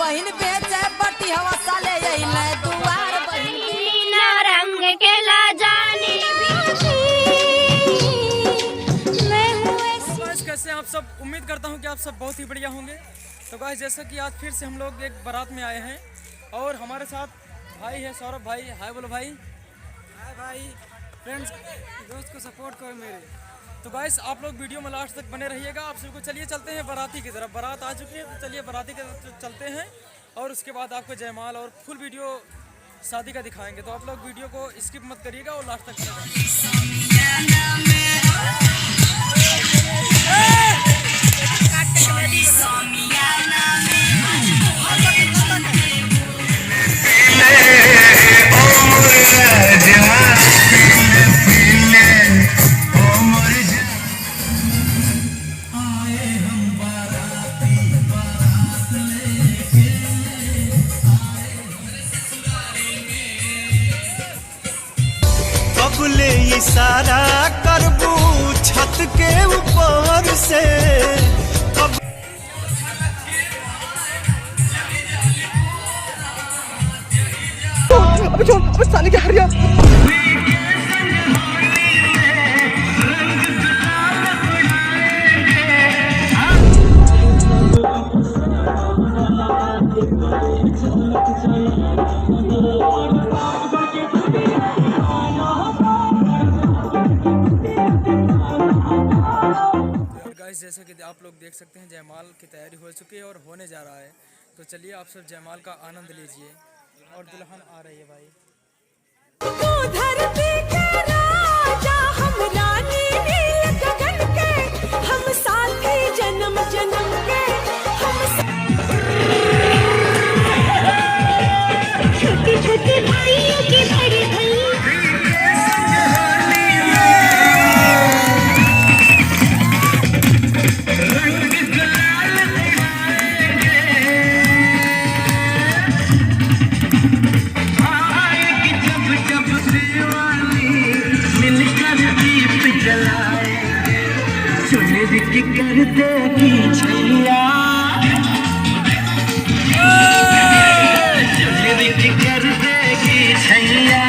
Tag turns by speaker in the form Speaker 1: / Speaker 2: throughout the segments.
Speaker 1: बहिन बेचे बटी हवा साले अइले दुआर बहिन
Speaker 2: रंग के ला जानी
Speaker 3: कैसे आप सब। उम्मीद करता हूँ कि आप सब बहुत ही बढ़िया होंगे। तो गाइस जैसा कि आज फिर से हम लोग एक बारात में आए हैं और हमारे साथ भाई है सौरभ भाई। हाय बोलो भाई। हाय भाई। फ्रेंड्स दोस्त को सपोर्ट करो मेरे। तो गाइस आप लोग वीडियो में लास्ट तक बने रहिएगा। आप सबको चलिए चलते हैं बाराती की तरफ। बारात आ चुकी है तो चलिए बाराती की तरफ चलते हैं और उसके बाद आपको जयमाल और फुल वीडियो शादी का दिखाएंगे। तो आप लोग वीडियो को स्किप मत करिएगा और लास्ट तक
Speaker 4: ले इशारा करबू छत के ऊपर से अबे छोड़ अबे साले क्या हरिया।
Speaker 3: जैसा कि आप लोग देख सकते हैं जयमाल की तैयारी हो चुकी है और होने जा रहा है। तो चलिए आप सब जयमाल का आनंद लीजिए और दुल्हन आ रही है भाई।
Speaker 1: धरती के राजा हम रानी नील गगन के हम साथी जन्म जन्म के
Speaker 2: छोटी छोटी भाइयों की बड़ी भाई
Speaker 4: कर देगी छैया कर देगी छैया।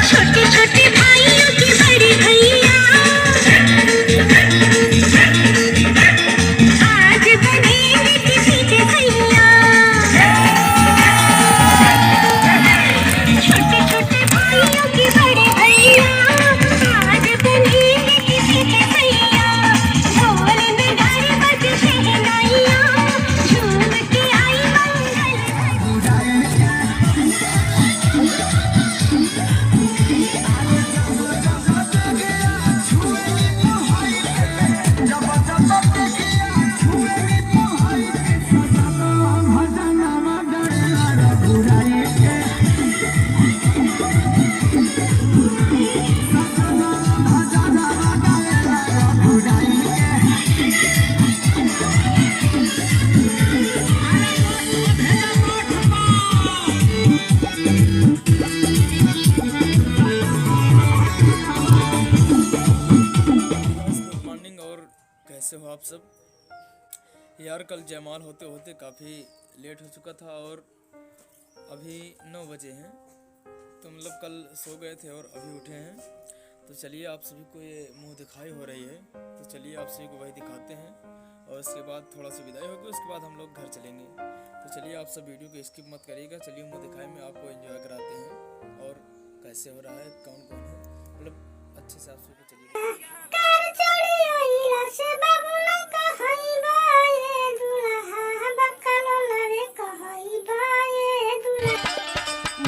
Speaker 2: छोटी छोटी भाइयों की बड़ी भैया आज बनेंगे किसी के भैया। छोटे छोटे भाइयों की बड़ी भैया आज बनेंगे किसी के भैया। ढोल नगाड़े बजे शहनाइयाँ झूम के आई
Speaker 3: कैसे हो आप सब। यार कल जयमाल होते होते काफ़ी लेट हो चुका था और अभी 9 बजे हैं। तो मतलब कल सो गए थे और अभी उठे हैं। तो चलिए आप सभी को ये मुंह दिखाई हो रही है। तो चलिए आप सभी को वही दिखाते हैं और उसके बाद थोड़ा सा विदाई होगी। उसके बाद हम लोग घर चलेंगे। तो चलिए आप सब वीडियो को स्किप मत करिएगा। चलिए मुंह दिखाई में आपको एंजॉय कराते हैं और कैसे हो रहा है कौन कौन है मतलब अच्छे से आप सभी को चलिए।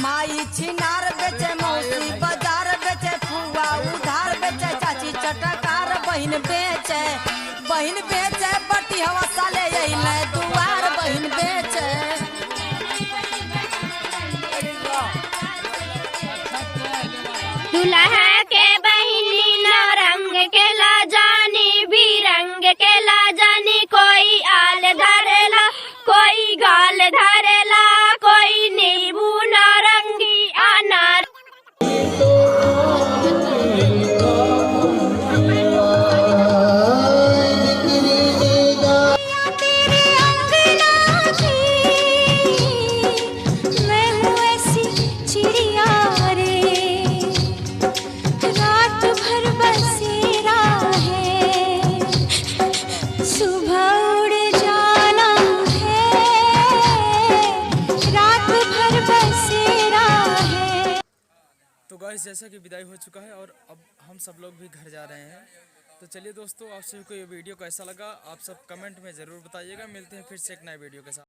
Speaker 1: माई छिनार बेचे मौसी बाजार बेचे फुआ उधार बेचे चाची चटकार बहिन बेचे बटी हवा साले अइले दुआर बहिन बेचे।
Speaker 2: दुल्हा के बहिनी ना रंग के ला जानी भी रंग के ला जानी। कोई आल धरेला कोई गाल धरेला कोई नींबू नारंगी अनार।
Speaker 3: गाइस जैसा कि विदाई हो चुका है और अब हम सब लोग भी घर जा रहे हैं। तो चलिए दोस्तों, आप सभी को ये वीडियो कैसा लगा आप सब कमेंट में ज़रूर बताइएगा। मिलते हैं फिर से एक नए वीडियो के साथ।